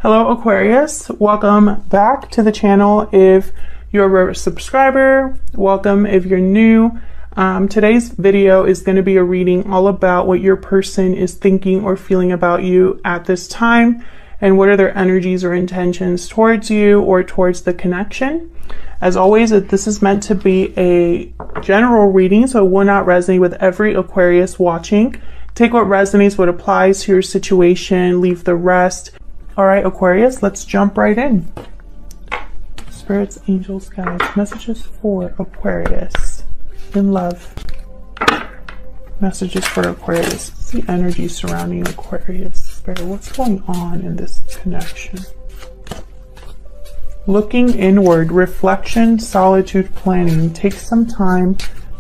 Hello Aquarius, welcome back to the channel. If you're a subscriber, welcome. If you're new, today's video is going to be a reading all about what your person is thinking or feeling about you at this time, and what are their energies or intentions towards you or towards the connection. As always, this is meant to be a general reading, so it will not resonate with every Aquarius watching. Take what resonates, what applies to your situation, leave the rest. All right, Aquarius, let's jump right in. Spirits, angels, guides, messages for Aquarius in love. Messages for Aquarius. What's the energy surrounding Aquarius? Spirit, what's going on in this connection? Looking inward, reflection, solitude, planning. Take some time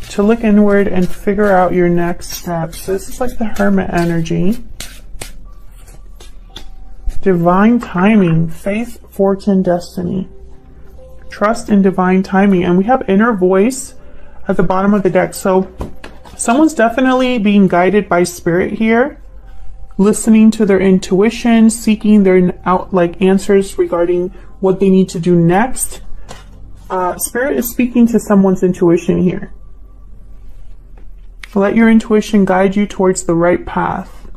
to look inward and figure out your next steps. This is like the Hermit energy. Divine timing, faith, fortune, destiny. Trust in divine timing. And we have inner voice at the bottom of the deck. So someone's definitely being guided by spirit here, listening to their intuition, seeking their answers regarding what they need to do next. Spirit is speaking to someone's intuition here. Let your intuition guide you towards the right path.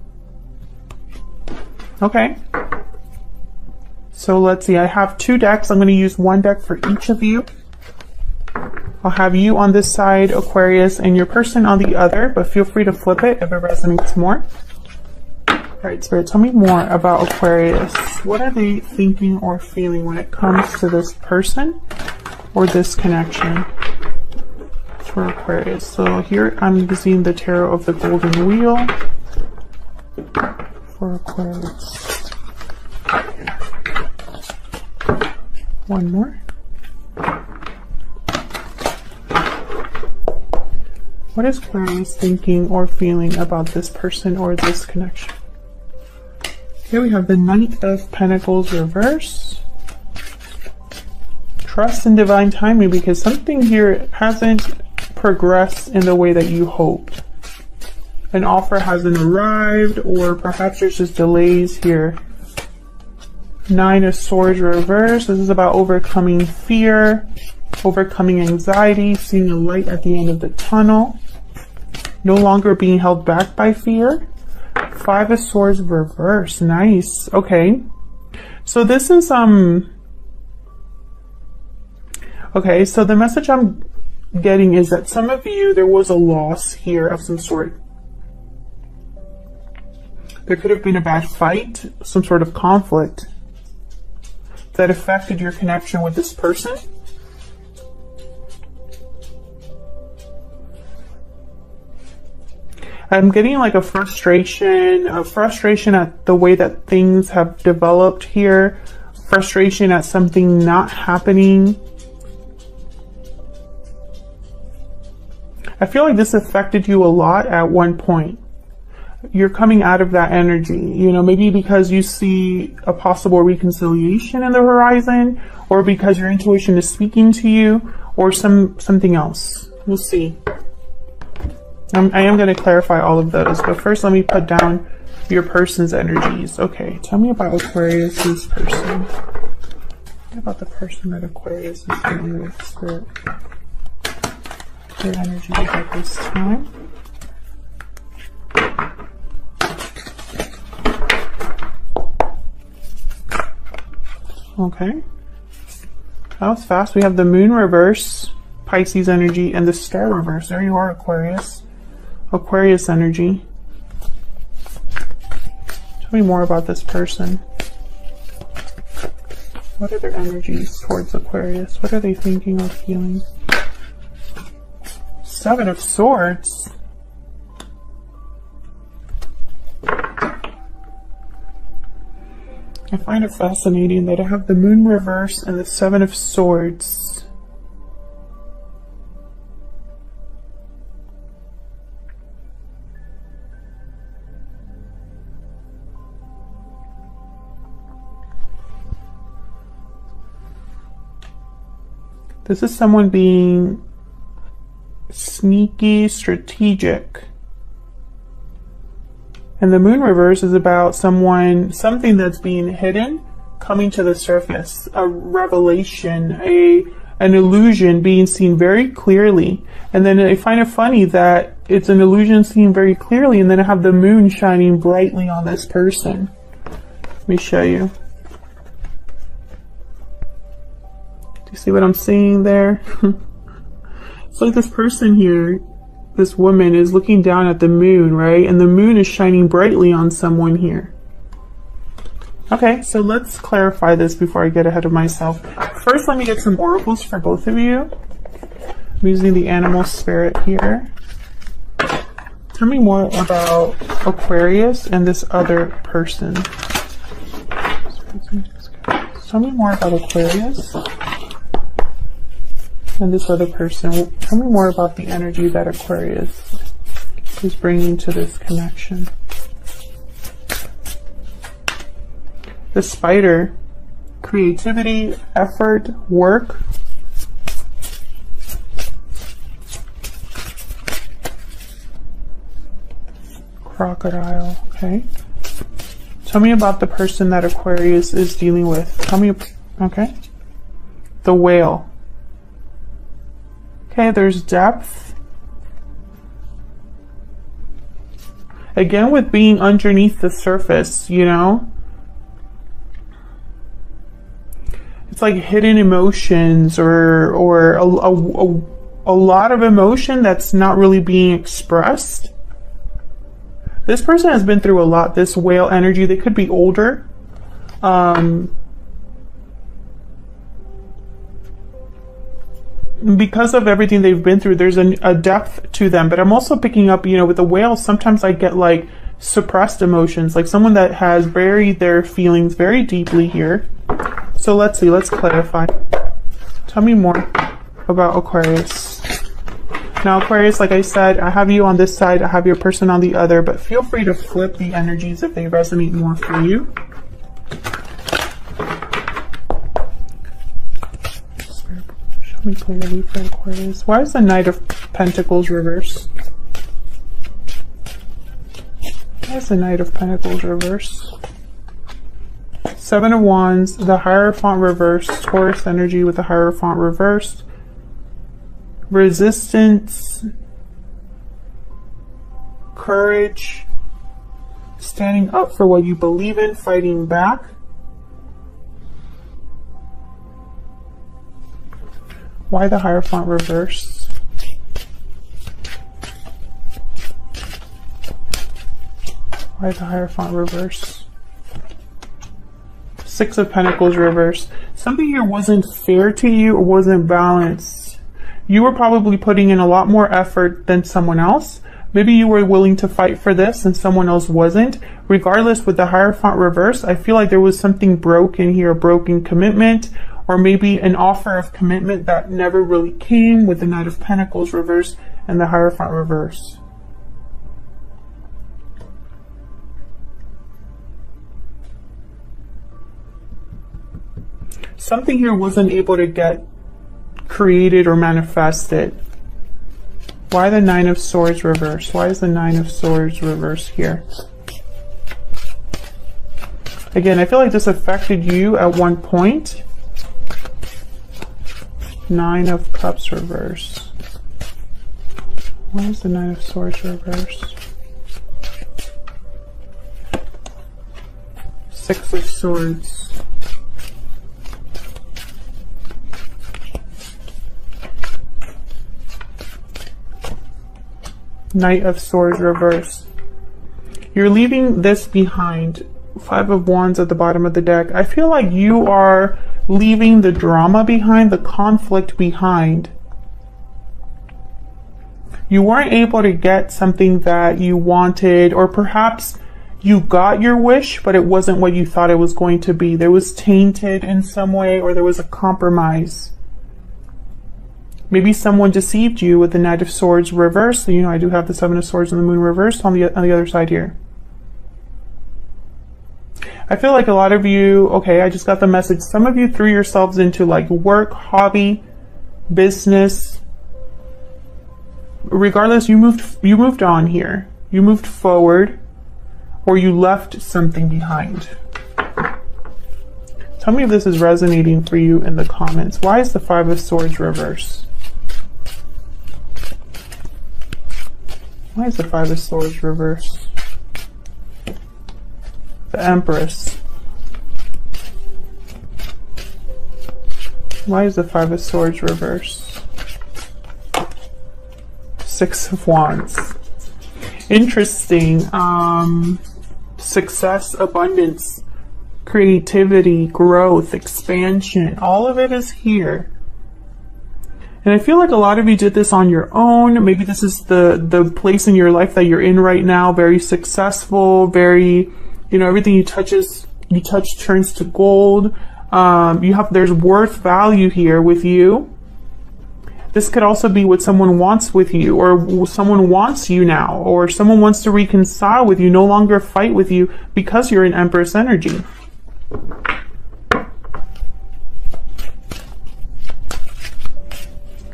Okay. So let's see, I have two decks. I'm going to use one deck for each of you. I'll have you on this side, Aquarius, and your person on the other, but feel free to flip it if it resonates more. All right, Spirit, tell me more about Aquarius. What are they thinking or feeling when it comes to this person or this connection for Aquarius? So here I'm seeing the Tarot of the Golden Wheel for Aquarius. One more. What is Aquarius thinking or feeling about this person or this connection? Here we have the Knight of Pentacles reverse. Trust in divine timing, because something here hasn't progressed in the way that you hoped. An offer hasn't arrived, or perhaps there's just delays here. Nine of Swords reverse. This is about overcoming fear, overcoming anxiety, seeing a light at the end of the tunnel, no longer being held back by fear. Five of Swords reverse. Nice. Okay. So this is okay, so the message I'm getting is that some of you, there was a loss here of some sort. There could have been a bad fight, some sort of conflict that affected your connection with this person. I'm getting like a frustration at the way that things have developed here, frustration at something not happening. I feel like this affected you a lot at one point. You're coming out of that energy, you know, maybe because you see a possible reconciliation in the horizon, or because your intuition is speaking to you, or something else. We'll see. I am going to clarify all of those, but first let me put down your person's energies. Okay, tell me about Aquarius's person. What about the person that Aquarius is dealing with, Spirit? Their energies at this time. Okay, that was fast. We have the Moon reverse, Pisces energy, and the Star reverse. There you are, Aquarius. Aquarius energy. Tell me more about this person. What are their energies towards Aquarius? What are they thinking or feeling? Seven of Swords. I find it fascinating that I have the Moon reverse and the Seven of Swords. This is someone being sneaky, strategic. And the Moon reverse is about something that's being hidden, coming to the surface, a revelation, an illusion being seen very clearly. And then I find it funny that it's an illusion seen very clearly, and then I have the moon shining brightly on this person. Let me show you. Do you see what I'm seeing there? It's like this person here, this woman is looking down at the moon, right? And the moon is shining brightly on someone here. Okay, so let's clarify this before I get ahead of myself. First, let me get some oracles for both of you. I'm using the animal spirit here. Tell me more about Aquarius and this other person. Tell me more about Aquarius and this other person. Tell me more about the energy that Aquarius is bringing to this connection. The spider, creativity, effort, work. Crocodile, okay. Tell me about the person that Aquarius is dealing with. Tell me, okay. The whale. Okay, there's depth. Again, with being underneath the surface, you know. It's like hidden emotions or a lot of emotion that's not really being expressed. This person has been through a lot, this whale energy. They could be older. Because of everything they've been through, there's a depth to them. But I'm also picking up, you know, with the whale, sometimes I get like suppressed emotions, like someone that has buried their feelings very deeply here. So let's see, let's clarify. Tell me more about Aquarius. Now Aquarius, like I said, I have you on this side, I have your person on the other, but feel free to flip the energies if they resonate more for you. Show me clearly for Aquarius. Why is the Knight of Pentacles reversed? Why is the Knight of Pentacles reversed? Seven of Wands, the Hierophant reversed, Taurus energy with the Hierophant reversed. Resistance, courage, standing up for what you believe in, fighting back. Why the Hierophant reversed? Why the Hierophant reversed? Six of Pentacles reversed. Something here wasn't fair to you or wasn't balanced. You were probably putting in a lot more effort than someone else. Maybe you were willing to fight for this and someone else wasn't. Regardless, with the Hierophant reverse, I feel like there was something broken here, a broken commitment, or maybe an offer of commitment that never really came with the Knight of Pentacles reverse and the Hierophant reverse. Something here wasn't able to get created or manifested. Why the Nine of Swords reversed? Why is the Nine of Swords reversed here? Again, I feel like this affected you at one point. Nine of Cups reversed. Why is the Nine of Swords reversed? Six of Swords. Knight of Swords reverse. You're leaving this behind. Five of Wands at the bottom of the deck. I feel like you are leaving the drama behind, the conflict behind. You weren't able to get something that you wanted, or perhaps you got your wish, but it wasn't what you thought it was going to be. There was tainted in some way, or there was a compromise. Maybe someone deceived you with the Knight of Swords reversed. So, you know, I do have the Seven of Swords and the Moon reversed on the other side here. I feel like a lot of you, okay, I just got the message. Some of you threw yourselves into like work, hobby, business. Regardless, you moved on here. You moved forward, or you left something behind. Tell me if this is resonating for you in the comments. Why is the Five of Swords reversed? Why is the Five of Swords reversed? The Empress. Why is the Five of Swords reversed? Six of Wands. Interesting. Success, abundance, creativity, growth, expansion. All of it is here. And I feel like a lot of you did this on your own. Maybe this is the place in your life that you're in right now. Very successful, very, you know, everything you touch turns to gold. There's worth value here with you. This could also be what someone wants with you, or someone wants you now, or someone wants to reconcile with you, no longer fight with you because you're in Empress energy.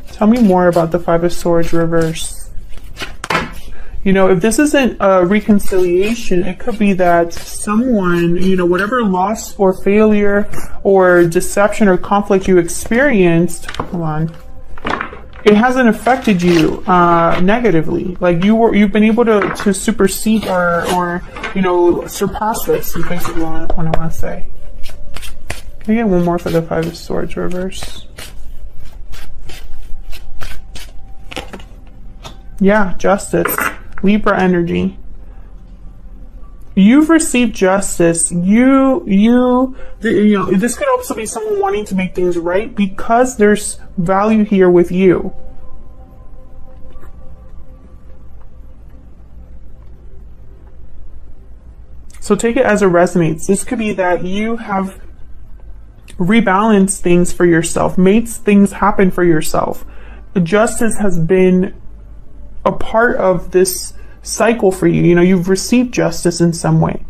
Tell me more about the Five of Swords reverse. You know, if this isn't a reconciliation, it could be that someone, you know, whatever loss or failure or deception or conflict you experienced, hold on, it hasn't affected you negatively. Like you've been able to supersede or you know, surpass this is basically what I want to say. Can I get one more for the Five of Swords reverse? Yeah, justice. Libra energy. You've received justice. You know, this could also be someone wanting to make things right because there's value here with you. So take it as it resonates. This could be that you have rebalanced things for yourself, made things happen for yourself. Justice has been a part of this cycle for you. You know, you've received justice in some way.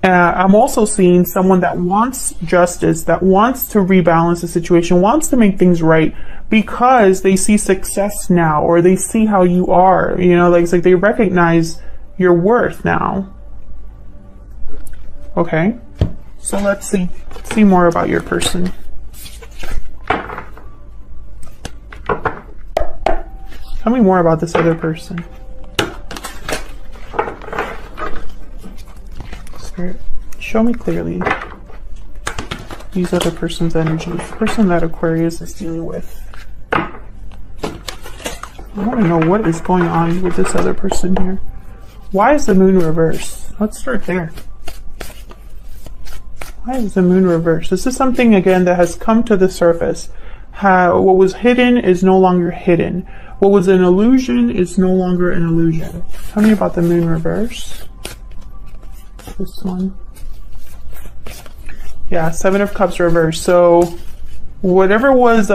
I'm also seeing someone that wants justice, that wants to rebalance the situation, wants to make things right because they see success now, or they see how you are, you know, like it's like they recognize your worth now. Okay, so let's see more about your person. Tell me more about this other person. Spirit, show me clearly these other person's energies. The person that Aquarius is dealing with. I want to know what is going on with this other person here. Why is the moon reversed? Let's start there. Why is the moon reversed? This is something, again, that has come to the surface. What was hidden is no longer hidden. What was an illusion is no longer an illusion. Tell me about the moon reverse. This one. Yeah, Seven of Cups reverse. So whatever was,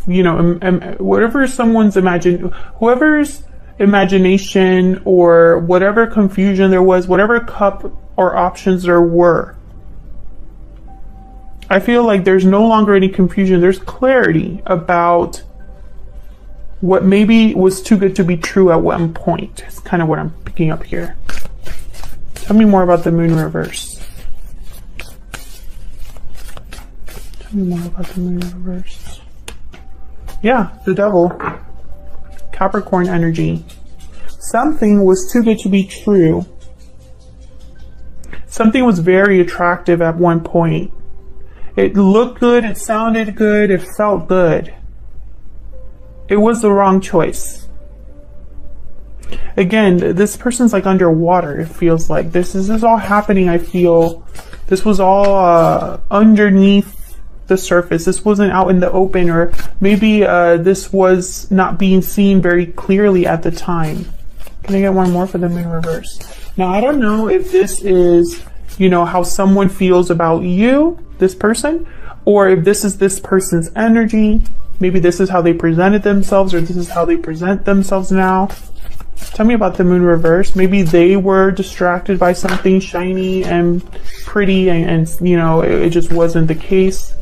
you know, whatever someone's whoever's imagination or whatever confusion there was, whatever cup or options there were, I feel like there's no longer any confusion. There's clarity about what maybe was too good to be true at one point. It's kind of what I'm picking up here. Tell me more about the moon reverse. Tell me more about the moon reverse. Yeah, the devil. Capricorn energy. Something was too good to be true. Something was very attractive at one point. It looked good, it sounded good, it felt good. It was the wrong choice. Again, this person's like underwater, it feels like. This is all happening, I feel. This was all underneath the surface. This wasn't out in the open, or maybe this was not being seen very clearly at the time. Can I get one more for the moon reverse? Now, I don't know if this is, you know, how someone feels about you, this person, or if this is this person's energy. Maybe this is how they presented themselves, or this is how they present themselves now. Tell me about the moon reverse. Maybe they were distracted by something shiny and pretty, and you know, it just wasn't the case.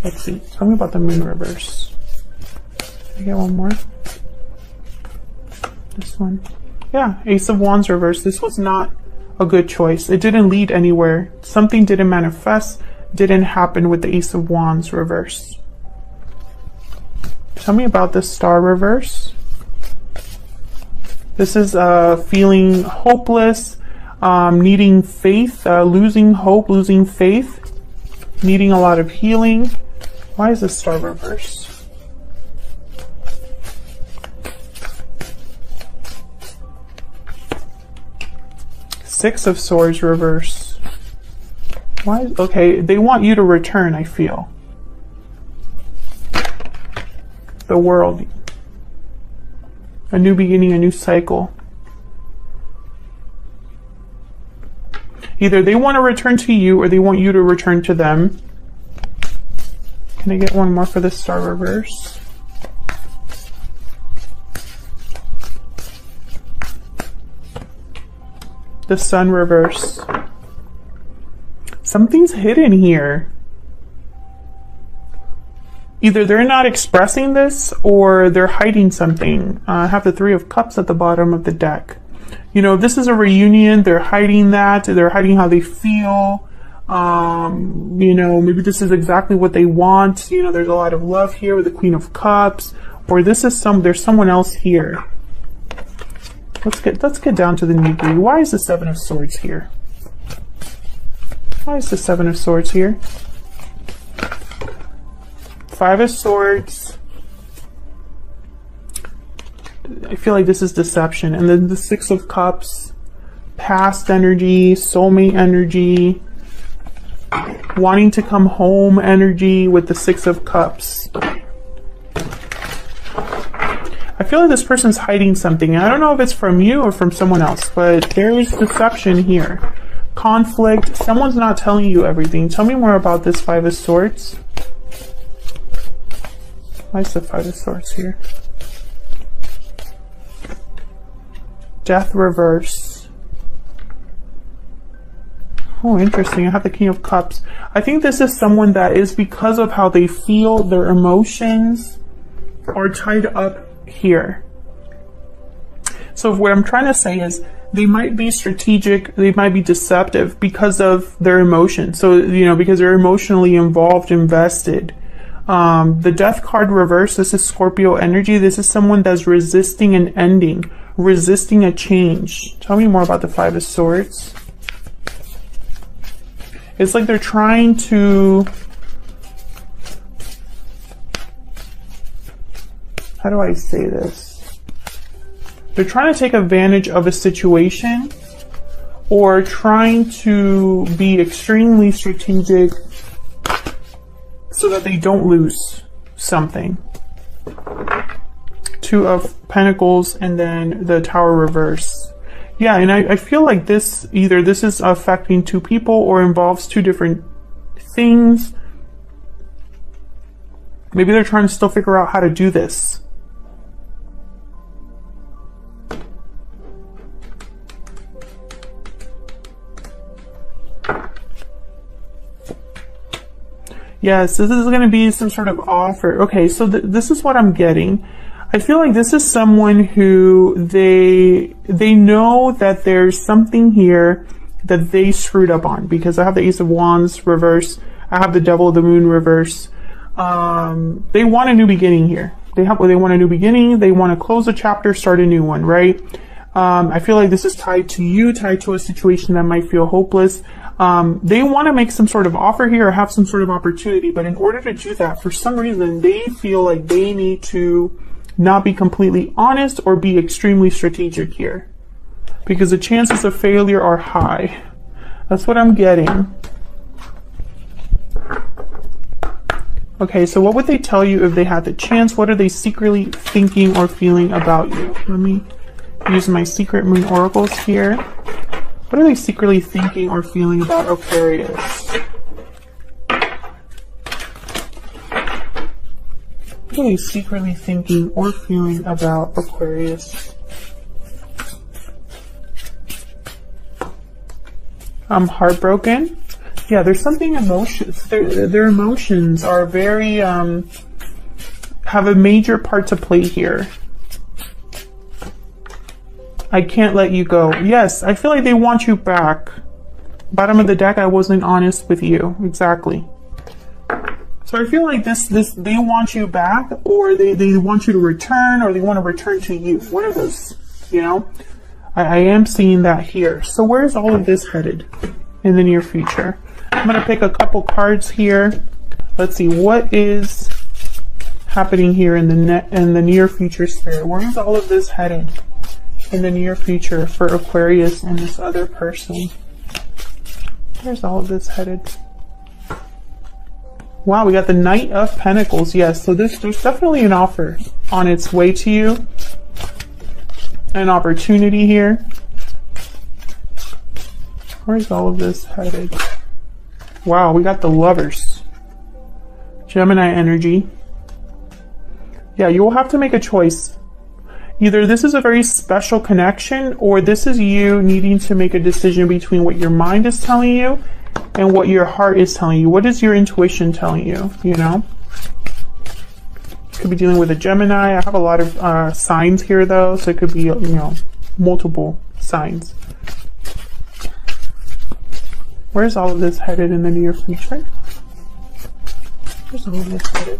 Let's see. Tell me about the moon reverse. Can I get one more? This one. Yeah, Ace of Wands reverse. This was not a good choice. It didn't lead anywhere. Something didn't manifest. didn't happen with the Ace of Wands reverse. Tell me about this Star reverse. This is feeling hopeless, needing faith, losing hope, losing faith, needing a lot of healing. Why is this Star reverse? Six of Swords reverse. Why? Okay, they want you to return, I feel. The World. A new beginning, a new cycle. Either they want to return to you or they want you to return to them. Can I get one more for the Star reverse? The Sun reverse. Something's hidden here. Either they're not expressing this or they're hiding something. I have the Three of Cups at the bottom of the deck. You know, this is a reunion. They're hiding that. They're hiding how they feel. You know, maybe this is exactly what they want. You know, there's a lot of love here with the Queen of Cups. Or this is there's someone else here. Let's get down to the nitty-gritty. Why is the Seven of Swords here? Why is the Seven of Swords here? Five of Swords. I feel like this is deception. And then the Six of Cups. Past energy, soulmate energy. Wanting to come home energy with the Six of Cups. I feel like this person's hiding something. I don't know if it's from you or from someone else, but there is deception here. Conflict. Someone's not telling you everything. Tell me more about this Five of Swords. Why is the Five of Swords here? Death reverse. Oh, interesting. I have the King of Cups. I think this is someone that is, because of how they feel, their emotions are tied up here. So what I'm trying to say is they might be strategic, they might be deceptive because of their emotions. So, you know, because they're emotionally involved, invested. The Death card reverse, this is Scorpio energy. This is someone that's resisting an ending, resisting a change. Tell me more about the Five of Swords. It's like they're trying to... How do I say this? They're trying to take advantage of a situation or trying to be extremely strategic so that they don't lose something. Two of Pentacles and then the Tower reverse. Yeah, and I feel like this, either this is affecting two people or involves two different things. Maybe they're trying to still figure out how to do this. Yes, this is going to be some sort of offer. Okay, so this is what I'm getting. I feel like this is someone who they know that there's something here that they screwed up on, because I have the Ace of Wands reverse. I have the Devil of the Moon reverse. They want a new beginning here. They want a new beginning. They want to close a chapter, start a new one, right? I feel like this is tied to you, tied to a situation that might feel hopeless. They want to make some sort of offer here or have some sort of opportunity, but in order to do that, for some reason, they feel like they need to not be completely honest or be extremely strategic here, because the chances of failure are high. That's what I'm getting. Okay, so what would they tell you if they had the chance? What are they secretly thinking or feeling about you? Let me use my Secret Moon oracles here. What are they secretly thinking or feeling about Aquarius? What are they secretly thinking or feeling about Aquarius? I'm heartbroken. Yeah, there's something emotions. Their emotions are very, have a major part to play here. I can't let you go. Yes, I feel like they want you back. Bottom of the deck, I wasn't honest with you. Exactly. So I feel like they want you back, or they want you to return, or they want to return to you. One of those, you know? I am seeing that here. So where's all of this headed in the near future? I'm going to pick a couple cards here. Let's see, what is happening here in the near future, Spirit? Where is all of this headed in the near future for Aquarius and this other person? Where's all of this headed? Wow, we got the Knight of Pentacles. Yes, so there's definitely an offer on its way to you. An opportunity here. Where's all of this headed? Wow, we got the Lovers. Gemini energy. Yeah, you will have to make a choice. Either this is a very special connection, or this is you needing to make a decision between what your mind is telling you and what your heart is telling you. What is your intuition telling you, you know? Could be dealing with a Gemini. I have a lot of signs here, though, so it could be, you know, multiple signs. Where's all of this headed in the near future? Where's all of this headed?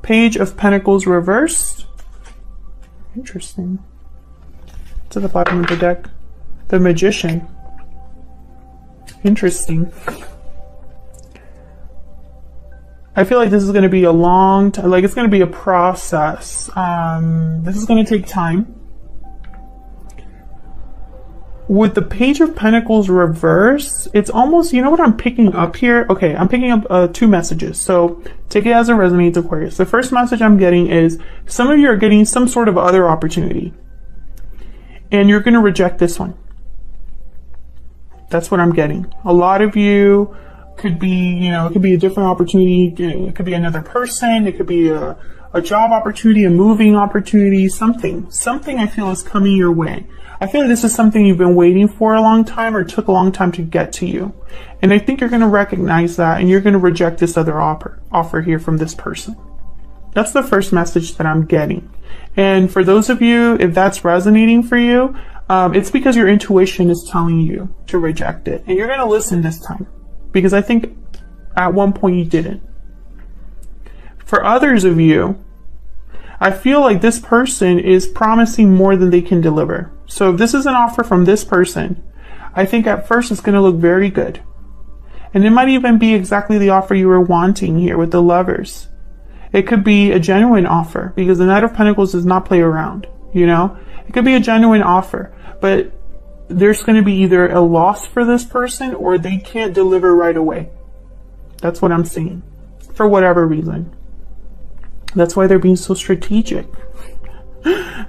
Page of Pentacles reversed. Interesting. To the bottom of the deck. The Magician. Interesting. I feel like this is going to be a long time, like it's going to be a process. This is going to take time. With the Page of Pentacles reverse, it's almost, you know what I'm picking up here? Okay, I'm picking up 2 messages. So take it as it resonates, Aquarius. The first message I'm getting is some of you are getting some sort of other opportunity, and you're going to reject this one. That's what I'm getting. A lot of you could be, you know, it could be a different opportunity. It could be another person. It could be a job opportunity, a moving opportunity, something I feel is coming your way. I feel like this is something you've been waiting for a long time, or took a long time to get to you. And I think you're going to recognize that, and you're going to reject this other offer here from this person. That's the first message that I'm getting. And for those of you, if that's resonating for you, it's because your intuition is telling you to reject it. And you're going to listen this time, because I think at one point you didn't. For others of you, I feel like this person is promising more than they can deliver. So if this is an offer from this person, I think at first it's going to look very good. And it might even be exactly the offer you were wanting here with the Lovers. It could be a genuine offer, because the Knight of Pentacles does not play around, you know? It could be a genuine offer, but there's going to be either a loss for this person, or they can't deliver right away. That's what I'm seeing, for whatever reason. That's why they're being so strategic.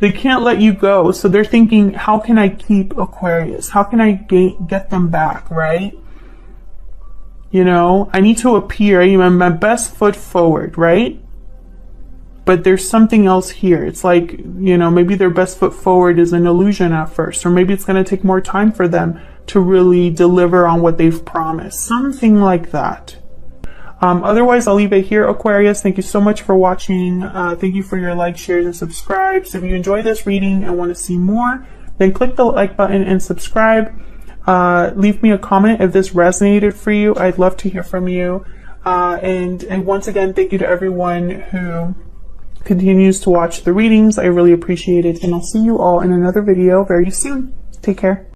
They can't let you go. So they're thinking, how can I keep Aquarius? How can I get them back, right? You know, I need to appear, you know, my best foot forward, right? But there's something else here. It's like, you know, maybe their best foot forward is an illusion at first, or maybe it's going to take more time for them to really deliver on what they've promised. Something like that. Otherwise, I'll leave it here, Aquarius. Thank you so much for watching. Thank you for your likes, shares, and subscribes. If you enjoy this reading and want to see more, then click the like button and subscribe. Leave me a comment if this resonated for you. I'd love to hear from you. And once again, thank you to everyone who continues to watch the readings. I really appreciate it. And I'll see you all in another video very soon. Take care.